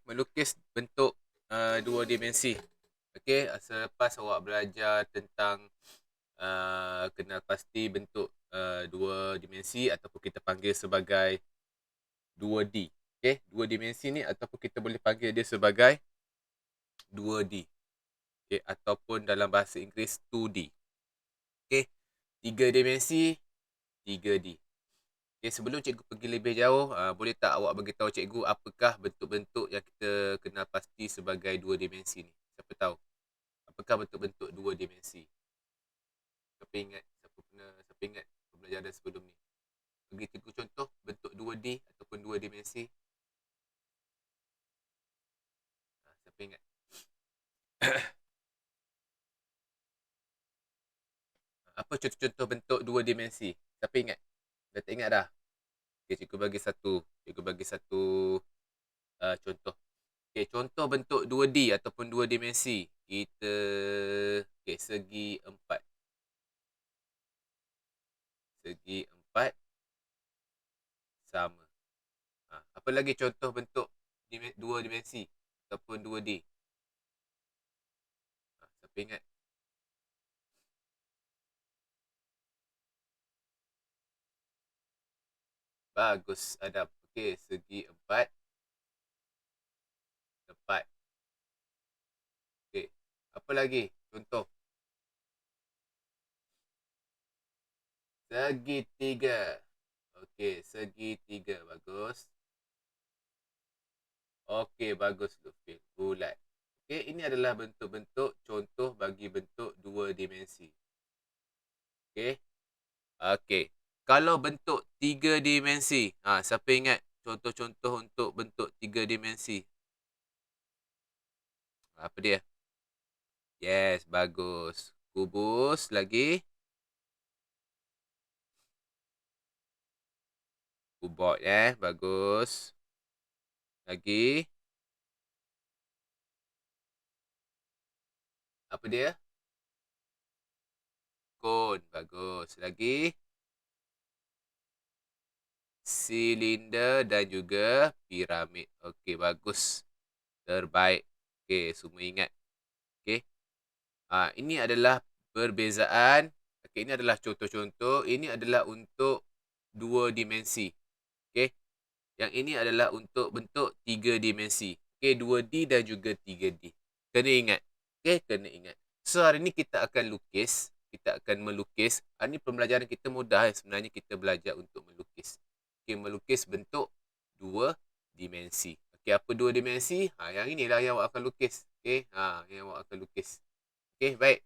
Melukis bentuk dua dimensi. Selepas awak belajar tentang kenal pasti bentuk dua dimensi ataupun kita panggil sebagai 2D. Dua dimensi ni ataupun kita boleh panggil dia sebagai 2D. Ataupun dalam bahasa Inggeris 2D. Tiga dimensi 3D. Sebelum cikgu pergi lebih jauh, boleh tak awak beritahu cikgu apakah bentuk-bentuk yang kita kenal pasti sebagai dua dimensi ni? Siapa tahu? Apakah bentuk-bentuk dua dimensi? Siapa ingat pembelajaran sebelum ni? Bagi cikgu contoh bentuk 2D ataupun dua dimensi. Siapa ingat? Apa contoh-contoh bentuk dua dimensi? Siapa ingat? Dah tak ingat dah? Cikgu bagi satu. Cikgu bagi satu contoh. Contoh bentuk 2D ataupun dua dimensi. Kita segi empat. Segi empat sama. Apa lagi contoh bentuk dua dimensi ataupun 2D? Siapa ingat? Bagus, Adam. Segi empat tepat. Apa lagi contoh? Segitiga. Segitiga. Bagus. Bagus Lufil. Bulat. Ini adalah bentuk-bentuk contoh bagi bentuk dua dimensi. Okey. Kalau bentuk tiga dimensi, siapa ingat contoh-contoh untuk bentuk tiga dimensi? Apa dia? Yes, bagus. Kubus lagi. Kubot bagus. Lagi. Apa dia? Kon, bagus. Lagi. Silinder dan juga piramid. Bagus. Terbaik. Semua ingat. Ini adalah perbezaan. Ini adalah contoh-contoh. Ini adalah untuk dua dimensi. Yang ini adalah untuk bentuk tiga dimensi. 2D dan juga 3D. Kena ingat. Kena ingat. So, hari ni kita akan lukis. Kita akan melukis. Ini pembelajaran kita mudah. Sebenarnya kita belajar untuk melukis. Melukis bentuk dua dimensi. Apa dua dimensi? Yang inilah yang awak akan lukis. Yang awak akan lukis. Baik.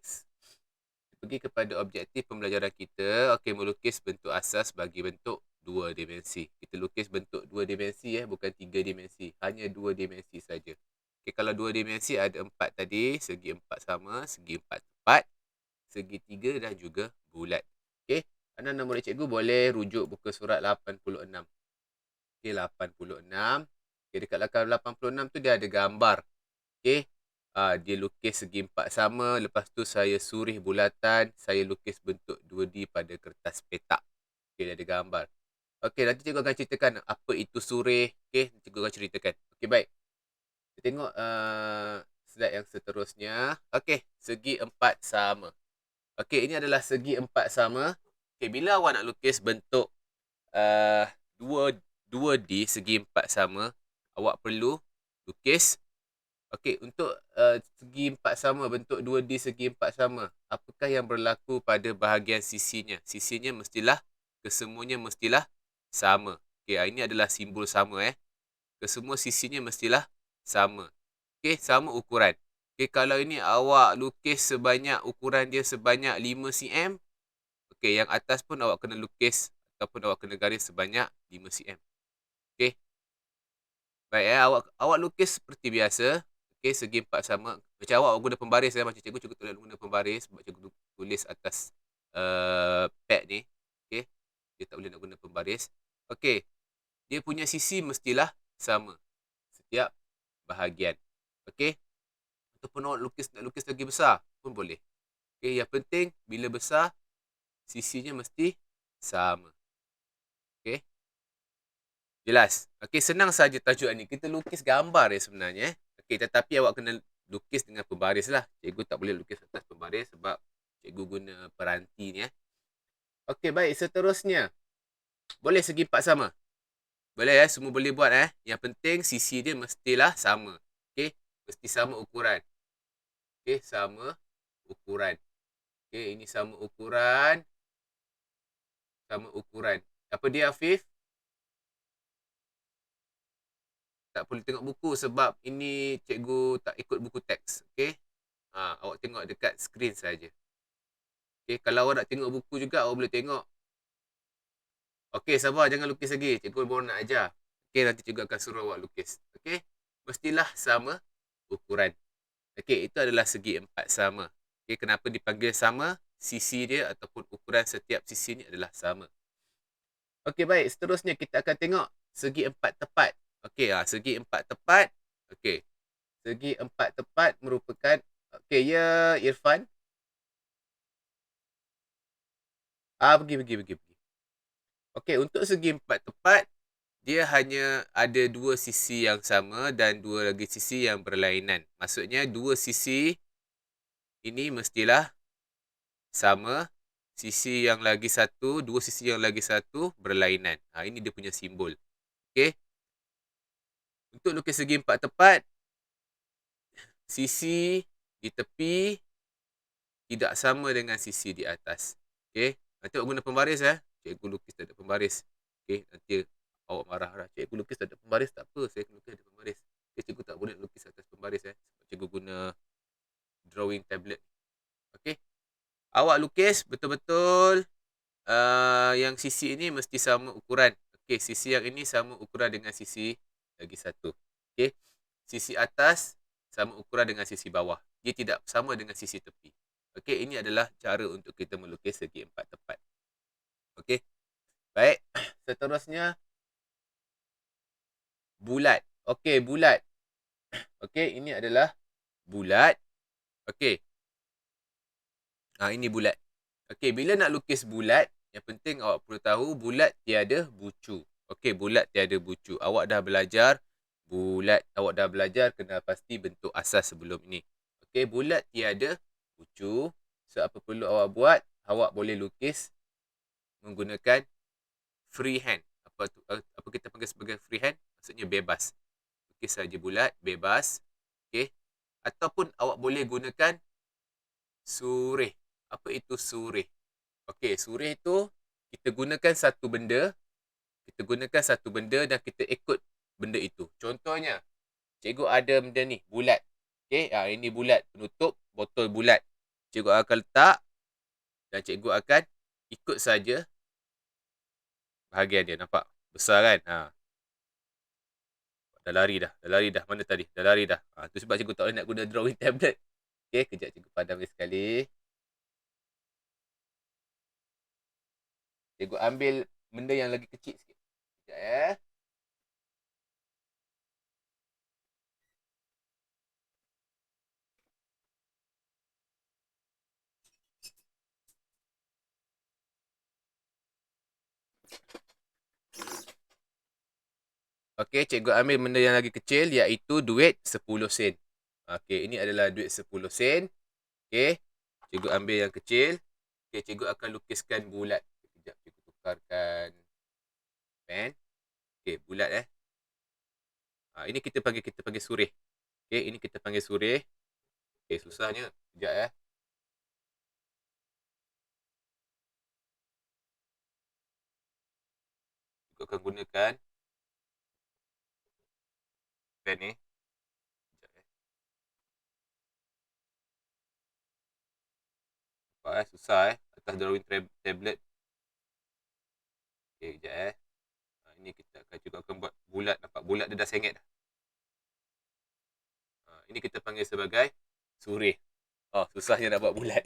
Pergi kepada objektif pembelajaran kita. Melukis bentuk asas bagi bentuk dua dimensi. Kita lukis bentuk dua dimensi bukan tiga dimensi. Hanya dua dimensi saja. Kalau dua dimensi ada empat tadi. Segi empat sama, segi empat tepat, segi tiga dan juga bulat. Anak-anak murid cikgu boleh rujuk buku surat 86. 86. Dekat belakang 86 tu dia ada gambar. Dia lukis segi empat sama. Lepas tu saya surih bulatan. Saya lukis bentuk 2D pada kertas petak. Dia ada gambar. Nanti cikgu akan ceritakan apa itu surih. Cikgu akan ceritakan. Baik. Kita tengok slide yang seterusnya. Segi empat sama. Ini adalah segi empat sama. Bila awak nak lukis bentuk 2D segi empat sama, awak perlu lukis. Untuk segi empat sama, bentuk 2D segi empat sama, apakah yang berlaku pada bahagian sisinya? Sisinya mestilah, kesemuanya mestilah sama. Ini adalah simbol sama. Kesemua sisinya mestilah sama. Sama ukuran. Kalau ini awak lukis sebanyak, ukuran dia sebanyak 5 cm, yang atas pun awak kena lukis ataupun awak kena garis sebanyak 5 cm. Baik, awak lukis seperti biasa. Segi empat sama. Macam awak guna pembaris macam cikgu tak boleh guna pembaris sebab cikgu tulis atas pad ni. Dia tak boleh nak guna pembaris. Dia punya sisi mestilah sama setiap bahagian. Ataupun awak nak lukis lagi besar pun boleh. Yang penting bila besar sisinya mesti sama. Jelas? Okey, senang saja tajuk ni. Kita lukis gambar sebenarnya. Okey, tetapi awak kena lukis dengan pembaris lah. Cikgu tak boleh lukis atas pembaris sebab cikgu guna peranti ni. Okey, baik. Seterusnya. Boleh segi empat sama? Boleh semua boleh buat Yang penting sisi dia mestilah sama. Okey, mesti sama ukuran. Okey, sama ukuran. Okey, ini sama ukuran. Sama ukuran. Apa dia, Afif? Tak perlu tengok buku sebab ini cikgu tak ikut buku teks. Okey. Awak tengok dekat skrin saja. Okey, kalau awak nak tengok buku juga awak boleh tengok. Okey, sabar jangan lukis lagi. Cikgu baru nak ajar. Okey, nanti cikgu akan suruh awak lukis. Okey. Mestilah sama ukuran. Okey, itu adalah segi empat sama. Okey, kenapa dipanggil sama? Sisi dia ataupun ukuran setiap sisi ni adalah sama. Okey, baik. Seterusnya kita akan tengok segi empat tepat. Okey, segi empat tepat. Okey. Segi empat tepat merupakan okey, ya Irfan. Pergi. Okey, untuk segi empat tepat dia hanya ada dua sisi yang sama dan dua lagi sisi yang berlainan. Maksudnya dua sisi ini mestilah sama. Sisi yang lagi satu, dua sisi yang lagi satu berlainan. Ini dia punya simbol. Okey. Untuk lukis segi empat tepat, sisi di tepi tidak sama dengan sisi di atas. Okey. Nanti awak guna pembaris Cikgu lukis tak ada pembaris. Okey, nanti awak marah lah. Cikgu lukis tak ada pembaris, tak apa. Saya lukis ada pembaris. Okay, cikgu tak boleh lukis atas pembaris sebab cikgu guna drawing tablet. Okey. Awak lukis betul-betul yang sisi ini mesti sama ukuran. Okey, sisi yang ini sama ukuran dengan sisi lagi satu. Okey. Sisi atas sama ukuran dengan sisi bawah. Dia tidak sama dengan sisi tepi. Okey, ini adalah cara untuk kita melukis segi empat tepat. Okey. Baik. Seterusnya bulat. Okey, bulat. Okey, ini adalah bulat. Okey. Ini bulat. Okey, bila nak lukis bulat, yang penting awak perlu tahu bulat tiada bucu. Okey, bulat tiada bucu. Awak dah belajar bulat. Awak dah belajar kena pasti bentuk asas sebelum ini. Okey, bulat tiada bucu. So, apa perlu awak buat? Awak boleh lukis menggunakan freehand. Apa kita panggil sebagai freehand? Maksudnya bebas. Lukis saja bulat, bebas. Okey. Ataupun awak boleh gunakan surih. Apa itu surih? Okey, surih itu kita gunakan satu benda. Kita gunakan satu benda dan kita ikut benda itu. Contohnya, cikgu ada benda ni, bulat. Okey, ini bulat. Penutup botol bulat. Cikgu akan letak dan cikgu akan ikut saja bahagian dia. Nampak? Besar kan? Dah lari dah. Mana tadi? Dah lari dah. Tu sebab cikgu tak boleh nak guna drawing tablet. Okey, kejap cikgu padam sekali. Cikgu ambil benda yang lagi kecil sikit. Sekejap Okey, cikgu ambil benda yang lagi kecil iaitu duit 10 sen. Okey, ini adalah duit 10 sen. Okey, cikgu ambil yang kecil. Okey, cikgu akan lukiskan bulat. Sekejap cikgu tukarkan pen. Okey, bulat ini kita panggil surih. Okey, ini kita panggil surih. Okey, susahnya. Sekejap Cikgu akan gunakan pen ni. Nampak susah atas drawing tablet. Okey, kejap ini kita akan juga akan buat bulat. Nampak bulat dia dah sengit dah. Ini kita panggil sebagai surih. Susahnya nak buat bulat.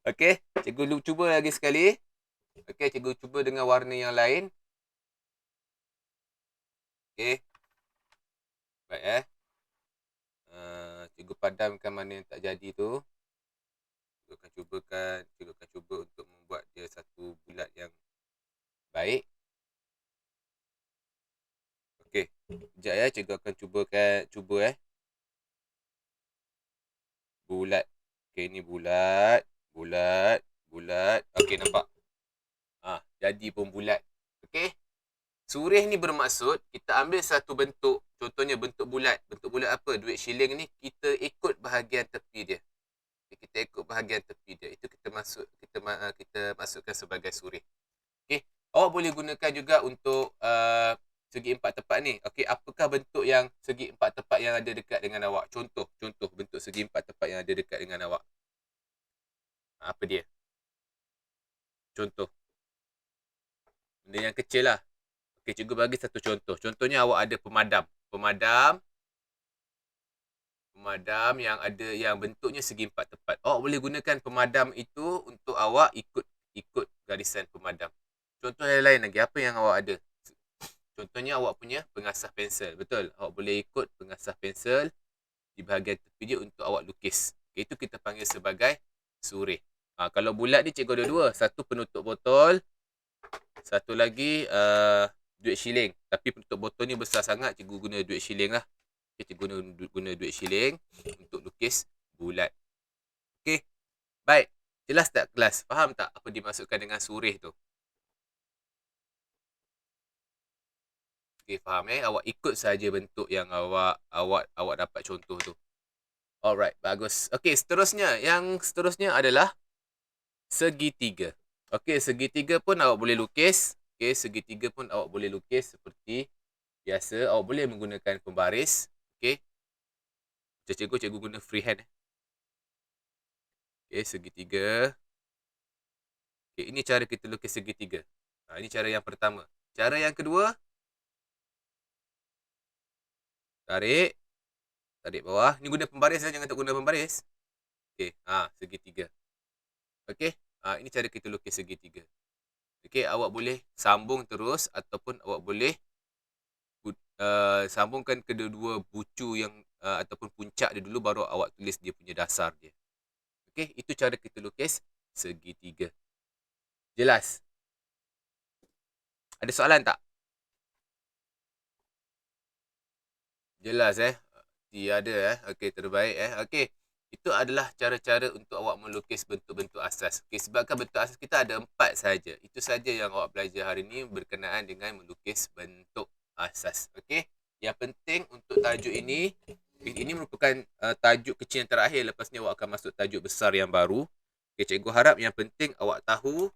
Okey, cikgu cuba lagi sekali. Okey, cikgu cuba dengan warna yang lain. Okey. Baik cikgu padamkan mana yang tak jadi tu. Cikgu akan cuba untuk membuat dia satu bulat yang baik. Sekejap ya, cikgu akan cuba bulat. Okey, ni bulat, bulat, bulat. Okey, nampak? Jadi pun bulat. Okey. Surih ni bermaksud kita ambil satu bentuk, contohnya bentuk bulat. Bentuk bulat apa? Duit shilling ni kita ikut bahagian tepi dia. Kita ikut bahagian tepi dia. Itu kita masukkan sebagai surih. Okey. Awak boleh gunakan juga untuk segi empat tepat ni. Okey, apakah bentuk yang segi empat tepat yang ada dekat dengan awak? Contoh bentuk segi empat tepat yang ada dekat dengan awak. Apa dia? Contoh. Benda yang kecil lah. Okey, cikgu bagi satu contoh. Contohnya awak ada pemadam. Pemadam yang bentuknya segi empat tepat. Awak boleh gunakan pemadam itu untuk awak ikut garisan pemadam. Contoh yang lain lagi, apa yang awak ada? Contohnya awak punya pengasah pensel. Betul? Awak boleh ikut pengasah pensel di bahagian tepi dia untuk awak lukis. Okay, itu kita panggil sebagai surih. Kalau bulat ni cikgu ada dua. Satu penutup botol. Satu lagi duit shilling. Tapi penutup botol ni besar sangat. Cikgu guna duit shilling lah. Okay, cikgu guna duit shilling untuk lukis bulat. Okay. Baik. Jelas tak kelas? Faham tak apa dimaksudkan dengan surih tu? Okay, faham Awak ikut saja bentuk yang awak dapat contoh tu. Alright, bagus. Okay, yang seterusnya adalah segitiga. Okay, segitiga pun awak boleh lukis. Okay, segitiga pun awak boleh lukis seperti biasa. Awak boleh menggunakan pembaris. Okay. Cikgu guna freehand. Okay, segitiga. Okay, ini cara kita lukis segitiga. Ini cara yang pertama. Cara yang kedua, tarik bawah. Ni guna pembaris lah, jangan tak guna pembaris. Okey, segitiga. Okey, ini cara kita lukis segitiga. Okey, awak boleh sambung terus ataupun awak boleh sambungkan kedua-dua bucu yang ataupun puncak dia dulu baru awak tulis dia punya dasar dia. Okey, itu cara kita lukis segitiga. Jelas? Ada soalan tak? Jelas Tiada Okey, terbaik Okey. Itu adalah cara-cara untuk awak melukis bentuk-bentuk asas. Okey, sebabkan bentuk asas kita ada 4 saja. Itu saja yang awak belajar hari ini berkenaan dengan melukis bentuk asas. Okey. Yang penting untuk tajuk ini merupakan tajuk kecil yang terakhir. Lepas ni awak akan masuk tajuk besar yang baru. Okey, cikgu harap yang penting awak tahu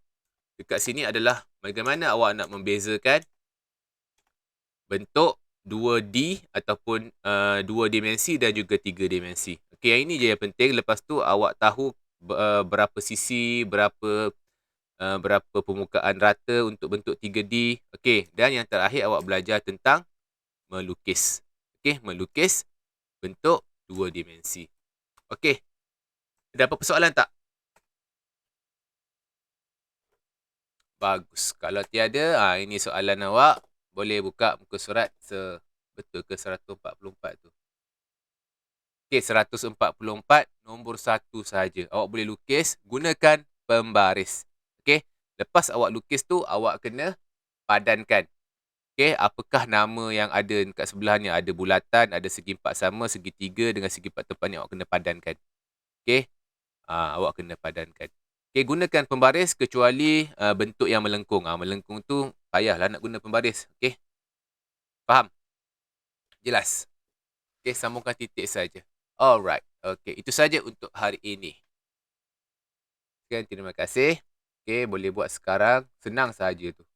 dekat sini adalah bagaimana awak nak membezakan bentuk 2D ataupun 2 dimensi dan juga 3 dimensi. Okey, yang ini je yang penting. Lepas tu awak tahu berapa sisi, berapa permukaan rata untuk bentuk 3D. Okey, dan yang terakhir awak belajar tentang melukis. Okey, melukis bentuk 2 dimensi. Okey. Ada apa persoalan tak? Bagus. Kalau tiada, ini soalan awak. Boleh buka muka surat betul ke 144 tu. Okey, 144 nombor 1 saja. Awak boleh lukis gunakan pembaris. Okey, lepas awak lukis tu awak kena padankan. Okey, apakah nama yang ada dekat sebelahnya? Ada bulatan, ada segi empat sama, segitiga dengan segi empat tepat ni awak kena padankan. Okey, awak kena padankan. Okey, gunakan pembaris kecuali bentuk yang melengkung. Melengkung tu payahlah nak guna pembaris. Okey, faham? Jelas? Okey, sambungkan titik saja. Alright. Okey, itu saja untuk hari ini. Sekian, terima kasih. Okey, boleh buat sekarang. Senang saja tu.